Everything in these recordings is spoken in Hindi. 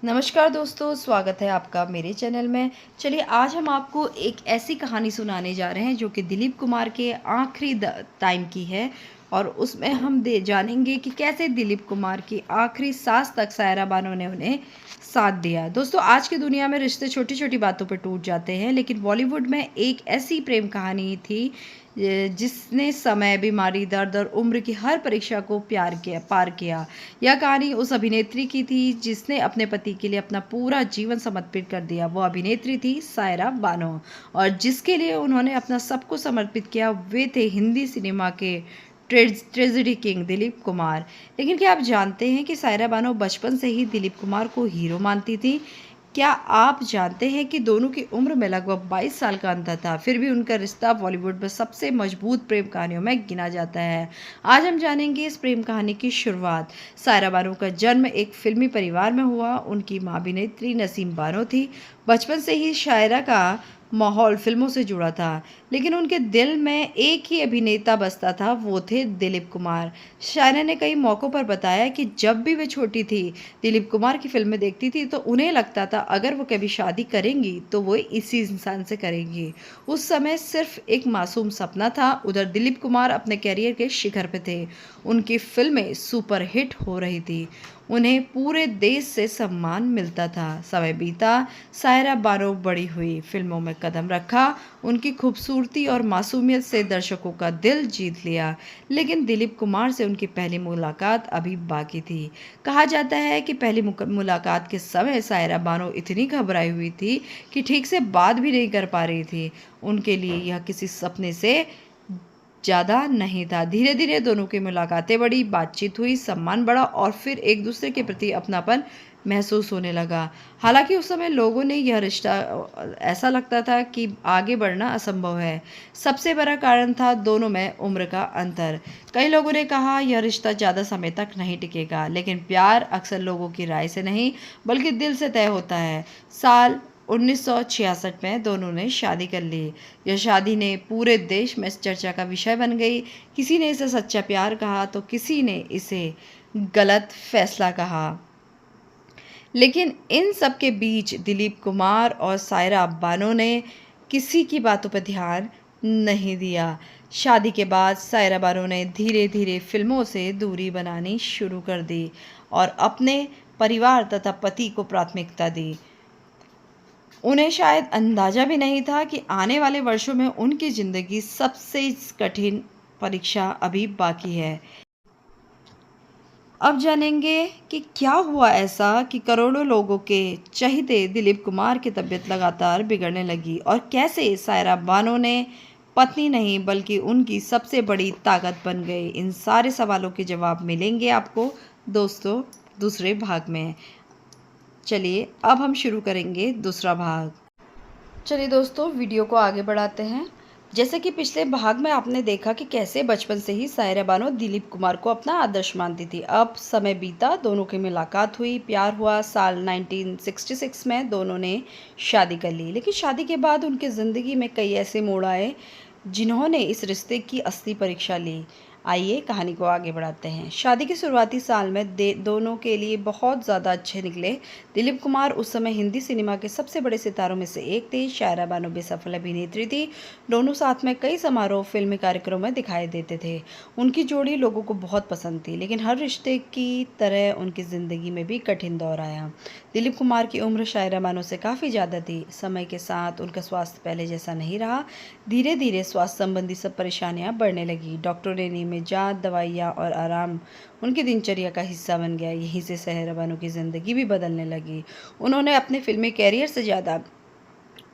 नमस्कार दोस्तों, स्वागत है आपका मेरे चैनल में। चलिए आज हम आपको एक ऐसी कहानी सुनाने जा रहे हैं जो कि दिलीप कुमार के आखिरी टाइम की है और उसमें हम दे जानेंगे कि कैसे दिलीप कुमार की आखिरी सांस तक सायरा बानो ने उन्हें साथ दिया। दोस्तों, आज की दुनिया में रिश्ते छोटी छोटी बातों पर टूट जाते हैं, लेकिन बॉलीवुड में एक ऐसी प्रेम कहानी थी जिसने समय, बीमारी, दर्द और उम्र की हर परीक्षा को पार किया। यह कहानी उस अभिनेत्री की थी जिसने अपने पति के लिए अपना पूरा जीवन समर्पित कर दिया। वो अभिनेत्री थी सायरा बानो, और जिसके लिए उन्होंने अपना सब कुछ समर्पित किया वे थे हिंदी सिनेमा के ट्रेजेडी किंग दिलीप कुमार। लेकिन क्या आप जानते हैं कि सायरा बानो बचपन से ही दिलीप कुमार को हीरो मानती थी? क्या आप जानते हैं कि दोनों की उम्र में लगभग 22 साल का अंतर था, फिर भी उनका रिश्ता बॉलीवुड में सबसे मजबूत प्रेम कहानियों में गिना जाता है। आज हम जानेंगे इस प्रेम कहानी की शुरुआत। सायरा बानो का जन्म एक फिल्मी परिवार में हुआ। उनकी मां अभिनेत्री नसीम बानो थी। बचपन से ही शायरा का माहौल फिल्मों से जुड़ा था, लेकिन उनके दिल में एक ही अभिनेता बसता था, वो थे दिलीप कुमार। शायरा ने कई मौक़ों पर बताया कि जब भी वे छोटी थी, दिलीप कुमार की फिल्में देखती थी तो उन्हें लगता था अगर वो कभी शादी करेंगी तो वो इसी इंसान से करेंगी। उस समय सिर्फ एक मासूम सपना था। उधर दिलीप कुमार अपने करियर के शिखर पे थे। उनकी फिल्में सुपर हिट हो रही थी। उन्हें पूरे देश से सम्मान मिलता था। समय बीता, सायरा बानो बड़ी हुई, फिल्मों में कदम रखा। उनकी खूबसूरती और मासूमियत से दर्शकों का दिल जीत लिया। लेकिन दिलीप कुमार से उनकी पहली मुलाकात अभी बाकी थी। कहा जाता है कि पहली मुलाकात के समय सायरा बानो इतनी घबराई हुई थी कि ठीक से बात भी नहीं कर पा रही थी। उनके लिए यह किसी सपने से ज़्यादा नहीं था। धीरे धीरे दोनों की मुलाकातें बढ़ी, बातचीत हुई, सम्मान बढ़ा और फिर एक दूसरे के प्रति अपनापन महसूस होने लगा। हालांकि उस समय लोगों ने यह रिश्ता ऐसा लगता था कि आगे बढ़ना असंभव है। सबसे बड़ा कारण था दोनों में उम्र का अंतर। कई लोगों ने कहा यह रिश्ता ज़्यादा समय तक नहीं टिकेगा, लेकिन प्यार अक्सर लोगों की राय से नहीं बल्कि दिल से तय होता है। साल 1966 में दोनों ने शादी कर ली। यह शादी ने पूरे देश में चर्चा का विषय बन गई। किसी ने इसे सच्चा प्यार कहा तो किसी ने इसे गलत फैसला कहा। लेकिन इन सब के बीच दिलीप कुमार और सायरा बानो ने किसी की बातों पर ध्यान नहीं दिया। शादी के बाद सायरा बानो ने धीरे धीरे फिल्मों से दूरी बनानी शुरू कर दी और अपने परिवार तथा पति को प्राथमिकता दी। उन्हें शायद अंदाजा भी नहीं था कि आने वाले वर्षों में उनकी ज़िंदगी सबसे कठिन परीक्षा अभी बाकी है। अब जानेंगे कि क्या हुआ ऐसा कि करोड़ों लोगों के चहेते दिलीप कुमार की तबीयत लगातार बिगड़ने लगी और कैसे सायरा बानो ने पत्नी नहीं बल्कि उनकी सबसे बड़ी ताकत बन गई। इन सारे सवालों के जवाब मिलेंगे आपको दोस्तों दूसरे भाग में। चलिए अब हम शुरू करेंगे दूसरा भाग। चलिए दोस्तों, वीडियो को आगे बढ़ाते हैं। जैसे कि पिछले भाग में आपने देखा कि कैसे बचपन से ही सायरा बानो दिलीप कुमार को अपना आदर्श मानती थी। अब समय बीता, दोनों की मुलाकात हुई, प्यार हुआ। साल 1966 में दोनों ने शादी कर ली। लेकिन शादी के बाद उनकी ज़िंदगी में कई ऐसे मोड़ आए जिन्होंने इस रिश्ते की असली परीक्षा ली। आइए कहानी को आगे बढ़ाते हैं। शादी के शुरुआती साल में दोनों के लिए बहुत ज़्यादा अच्छे निकले। दिलीप कुमार उस समय हिंदी सिनेमा के सबसे बड़े सितारों में से एक थे। शायरा बानो बेसफल अभिनेत्री थी। दोनों साथ में कई समारोह, फिल्मी कार्यक्रमों में दिखाई देते थे। उनकी जोड़ी लोगों को बहुत पसंद थी, लेकिन हर रिश्ते की तरह उनकी ज़िंदगी में भी कठिन दौर आया। दिलीप कुमार की उम्र शायरा बानो से काफ़ी ज़्यादा थी। समय के साथ उनका स्वास्थ्य पहले जैसा नहीं रहा। धीरे धीरे स्वास्थ्य संबंधी सब परेशानियां बढ़ने लगी। डॉक्टरों ने नियमित जांच, दवाइयां और आराम उनकी दिनचर्या का हिस्सा बन गया। यहीं से सायरा बानो की ज़िंदगी भी बदलने लगी। उन्होंने अपने फिल्मी कैरियर से ज़्यादा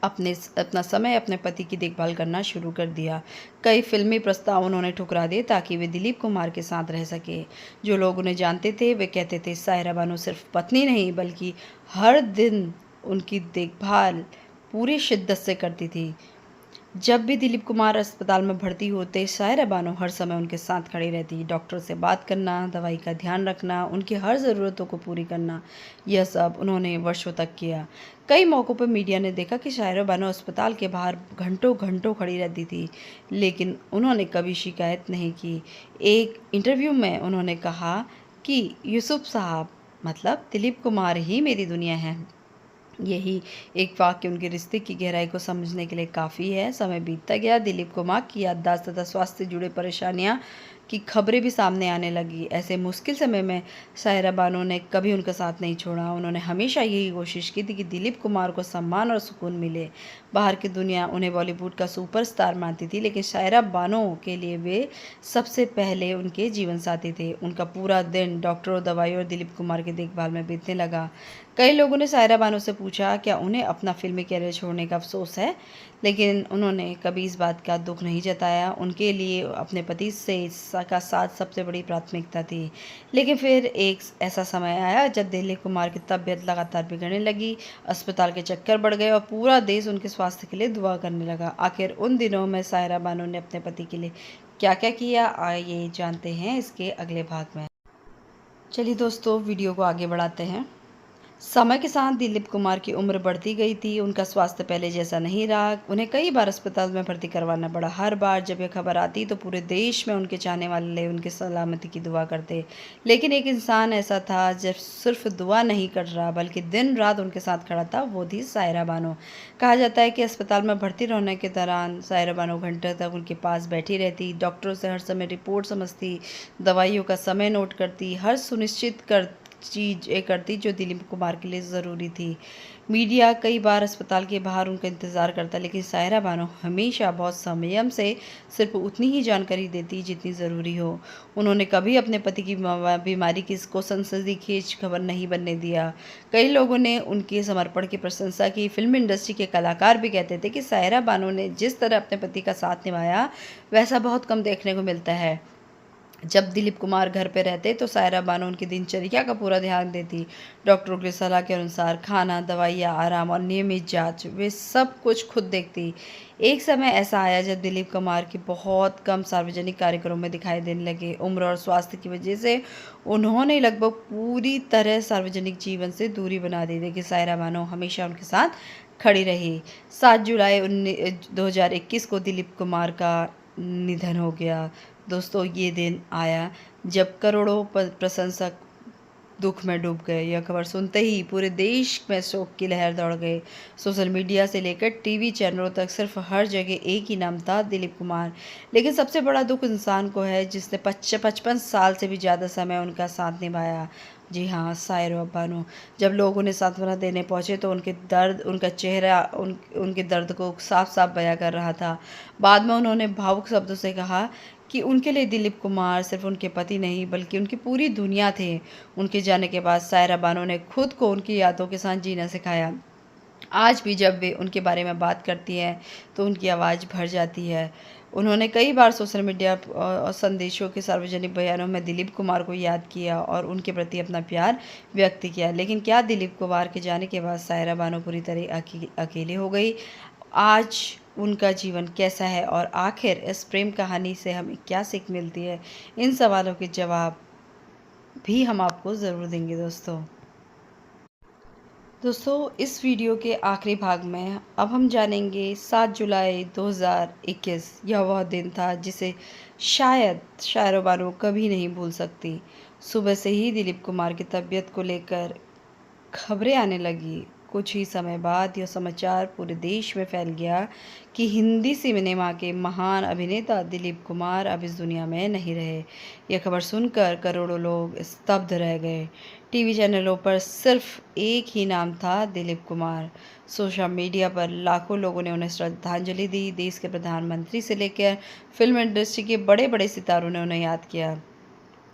अपना समय अपने पति की देखभाल करना शुरू कर दिया। कई फिल्मी प्रस्ताव उन्होंने ठुकरा दिए ताकि वे दिलीप कुमार के साथ रह सके। जो लोग उन्हें जानते थे वे कहते थे सायरा बानो सिर्फ पत्नी नहीं बल्कि हर दिन उनकी देखभाल पूरी शिद्दत से करती थी। जब भी दिलीप कुमार अस्पताल में भर्ती होते, सायरा बानो हर समय उनके साथ खड़ी रहती। डॉक्टर से बात करना, दवाई का ध्यान रखना, उनकी हर ज़रूरतों को पूरी करना, यह सब उन्होंने वर्षों तक किया। कई मौक़ों पर मीडिया ने देखा कि सायरा बानो अस्पताल के बाहर घंटों घंटों खड़ी रहती थी, लेकिन उन्होंने कभी शिकायत नहीं की। एक इंटरव्यू में उन्होंने कहा कि यूसुफ साहब, मतलब दिलीप कुमार ही मेरी दुनिया है। यही एक वाक्य उनके रिश्ते की गहराई को समझने के लिए काफ़ी है। समय बीतता गया, दिलीप कुमार की याददाश्त तथा स्वास्थ्य से जुड़े परेशानियां की खबरें भी सामने आने लगी। ऐसे मुश्किल समय में सायरा बानो ने कभी उनका साथ नहीं छोड़ा। उन्होंने हमेशा यही कोशिश की थी कि दिलीप कुमार को सम्मान और सुकून मिले। बाहर की दुनिया उन्हें बॉलीवुड का सुपरस्टार मानती थी, लेकिन सायरा बानो के लिए वे सबसे पहले उनके जीवन साथी थे। उनका पूरा दिन डॉक्टरों, दवाई और दिलीप कुमार की देखभाल में बीतने लगा। कई लोगों ने सायरा बानो से पूछा क्या उन्हें अपना फिल्मी कैरियर छोड़ने का अफसोस है, लेकिन उन्होंने कभी इस बात का दुख नहीं जताया। उनके लिए अपने पति का साथ सबसे बड़ी प्राथमिकता थी। लेकिन फिर एक ऐसा समय आया जब दिलीप कुमार की तबीयत लगातार बिगड़ने लगी। अस्पताल के चक्कर बढ़ गए और पूरा देश उनके स्वास्थ्य के लिए दुआ करने लगा। आखिर उन दिनों में सायरा बानो ने अपने पति के लिए क्या क्या किया, आइए जानते हैं इसके अगले भाग में। चलिए दोस्तों, वीडियो को आगे बढ़ाते हैं। समय के साथ दिलीप कुमार की उम्र बढ़ती गई थी। उनका स्वास्थ्य पहले जैसा नहीं रहा। उन्हें कई बार अस्पताल में भर्ती करवाना पड़ा। हर बार जब यह खबर आती तो पूरे देश में उनके चाहने वाले उनकी सलामती की दुआ करते। लेकिन एक इंसान ऐसा था जब सिर्फ दुआ नहीं कर रहा बल्कि दिन रात उनके साथ खड़ा था, वो थी सायरा बानो। कहा जाता है कि अस्पताल में भर्ती रहने के दौरान सायरा बानो घंटों तक उनके पास बैठी रहती, डॉक्टरों से हर समय रिपोर्ट समझती, दवाइयों का समय नोट करती, हर सुनिश्चित कर चीज़ करती जो दिलीप कुमार के लिए ज़रूरी थी। मीडिया कई बार अस्पताल के बाहर उनका इंतज़ार करता, लेकिन सायरा बानो हमेशा बहुत संयम से सिर्फ उतनी ही जानकारी देती जितनी ज़रूरी हो। उन्होंने कभी अपने पति की बीमारी की को सनसनीखेज खबर नहीं बनने दिया। कई लोगों ने उनके समर्पण की प्रशंसा की। फिल्म इंडस्ट्री के कलाकार भी कहते थे कि सायरा बानो ने जिस तरह अपने पति का साथ निभाया वैसा बहुत कम देखने को मिलता है। जब दिलीप कुमार घर पे रहते तो सायरा बानो उनकी दिनचर्या का पूरा ध्यान देती। डॉक्टरों की सलाह के अनुसार खाना, दवाइयाँ, आराम और नियमित जांच वे सब कुछ खुद देखती। एक समय ऐसा आया जब दिलीप कुमार की बहुत कम सार्वजनिक कार्यक्रमों में दिखाई देने लगे। उम्र और स्वास्थ्य की वजह से उन्होंने लगभग पूरी तरह सार्वजनिक जीवन से दूरी बना दी, लेकिन सायरा बानो हमेशा उनके साथ खड़ी रही। 7 जुलाई 2021 को दिलीप कुमार का निधन हो गया। दोस्तों, ये दिन आया जब करोड़ों प्रशंसक दुख में डूब गए। यह खबर सुनते ही पूरे देश में शोक की लहर दौड़ गई। सोशल मीडिया से लेकर टीवी चैनलों तक सिर्फ हर जगह एक ही नाम था, दिलीप कुमार। लेकिन सबसे बड़ा दुख इंसान को है जिसने 55 साल से भी ज़्यादा समय उनका साथ निभाया। जी हाँ, सायरा बानो। जब लोग उन्हें सांत्वना देने पहुंचे तो उनका चेहरा उनके दर्द को साफ साफ बयां कर रहा था। बाद में उन्होंने भावुक शब्दों से कहा कि उनके लिए दिलीप कुमार सिर्फ उनके पति नहीं बल्कि उनकी पूरी दुनिया थे। उनके जाने के बाद सायरा बानो ने खुद को उनकी यादों के साथ जीना सिखाया। आज भी जब वे उनके बारे में बात करती हैं तो उनकी आवाज़ भर जाती है। उन्होंने कई बार सोशल मीडिया और संदेशों के सार्वजनिक बयानों में दिलीप कुमार को याद किया और उनके प्रति अपना प्यार व्यक्त किया। लेकिन क्या दिलीप कुमार के जाने के बाद सायरा बानो पूरी तरह अकेले हो गई? आज उनका जीवन कैसा है और आखिर इस प्रेम कहानी से हमें क्या सीख मिलती है? इन सवालों के जवाब भी हम आपको ज़रूर देंगे दोस्तों, इस वीडियो के आखिरी भाग में अब हम जानेंगे 7 जुलाई 2021। यह वह दिन था जिसे शायद सायरा बानो कभी नहीं भूल सकती। सुबह से ही दिलीप कुमार की तबीयत को लेकर खबरें आने लगी। कुछ ही समय बाद यह समाचार पूरे देश में फैल गया कि हिंदी सिनेमा के महान अभिनेता दिलीप कुमार अब इस दुनिया में नहीं रहे। यह खबर सुनकर करोड़ों लोग स्तब्ध रह गए। टीवी चैनलों पर सिर्फ एक ही नाम था, दिलीप कुमार। सोशल मीडिया पर लाखों लोगों ने उन्हें श्रद्धांजलि दी। देश के प्रधानमंत्री से लेकर फिल्म इंडस्ट्री के बड़े बड़े सितारों ने उन्हें याद किया।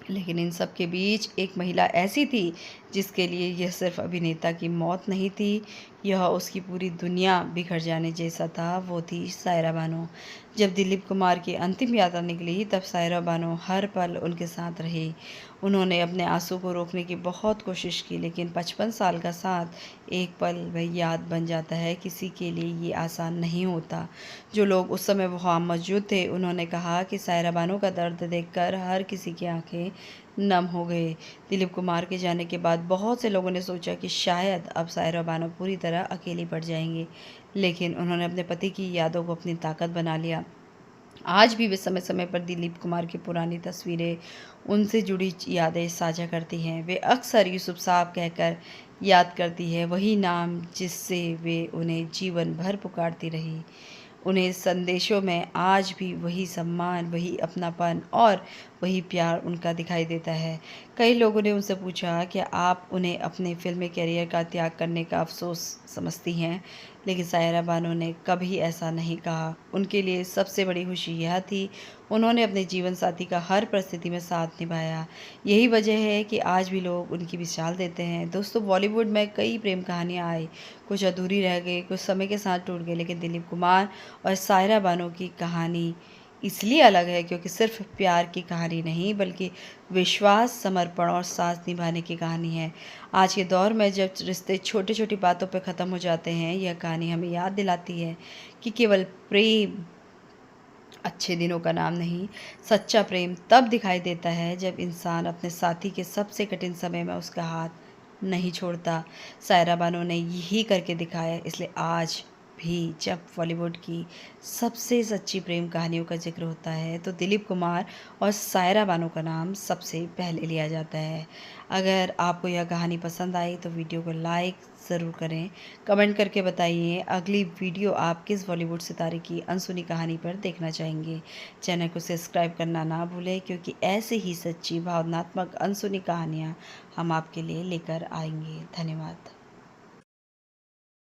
लेकिन इन सब के बीच एक महिला ऐसी थी जिसके लिए यह सिर्फ अभिनेता की मौत नहीं थी, यह उसकी पूरी दुनिया बिखर जाने जैसा था। वो थी सायरा बानो। जब दिलीप कुमार की अंतिम यात्रा निकली तब सायरा बानो हर पल उनके साथ रही। उन्होंने अपने आंसू को रोकने की बहुत कोशिश की, लेकिन 55 साल का साथ एक पल वह याद बन जाता है। किसी के लिए ये आसान नहीं होता। जो लोग उस समय वहाँ मौजूद थे उन्होंने कहा कि सायरा बानो का दर्द देखकर हर किसी की आंखें नम हो गए। दिलीप कुमार के जाने के बाद बहुत से लोगों ने सोचा कि शायद अब सायरा बानो पूरी तरह अकेली पड़ जाएंगी, लेकिन उन्होंने अपने पति की यादों को अपनी ताकत बना लिया। आज भी वे समय-समय पर दिलीप कुमार की पुरानी तस्वीरें, उनसे जुड़ी यादें साझा करती हैं। वे अक्सर यूसुफ साहब कहकर याद करती है, वही नाम जिससे वे उन्हें जीवन भर पुकारती रही। उन्हें संदेशों में आज भी वही सम्मान, वही अपनापन और वही प्यार उनका दिखाई देता है। कई लोगों ने उनसे पूछा कि आप उन्हें अपने फ़िल्मी करियर का त्याग करने का अफ़सोस समझती हैं, लेकिन सायरा बानो ने कभी ऐसा नहीं कहा। उनके लिए सबसे बड़ी खुशी यह थी, उन्होंने अपने जीवन साथी का हर परिस्थिति में साथ निभाया। यही वजह है कि आज भी लोग उनकी मिसाल देते हैं। दोस्तों, बॉलीवुड में कई प्रेम कहानियाँ आई, कुछ अधूरी रह गई, कुछ समय के साथ टूट गई, लेकिन दिलीप कुमार और सायरा बानो की कहानी इसलिए अलग है क्योंकि सिर्फ प्यार की कहानी नहीं, बल्कि विश्वास, समर्पण और साथ निभाने की कहानी है। आज के दौर में जब रिश्ते छोटी-छोटी बातों पे ख़त्म हो जाते हैं, यह कहानी हमें याद दिलाती है कि केवल प्रेम अच्छे दिनों का नाम नहीं, सच्चा प्रेम तब दिखाई देता है जब इंसान अपने साथी के सबसे कठिन समय में उसका हाथ नहीं छोड़ता। सायरा बानो ने यही करके दिखाया, इसलिए आज भी जब बॉलीवुड की सबसे सच्ची प्रेम कहानियों का ज़िक्र होता है, तो दिलीप कुमार और सायरा बानो का नाम सबसे पहले लिया जाता है। अगर आपको यह कहानी पसंद आई तो वीडियो को लाइक ज़रूर करें। कमेंट करके बताइए अगली वीडियो आप किस बॉलीवुड सितारे की अनसुनी कहानी पर देखना चाहेंगे। चैनल को सब्सक्राइब करना ना भूलें, क्योंकि ऐसे ही सच्ची भावनात्मक अनसुनी कहानियाँ हम आपके लिए लेकर आएंगे। धन्यवाद।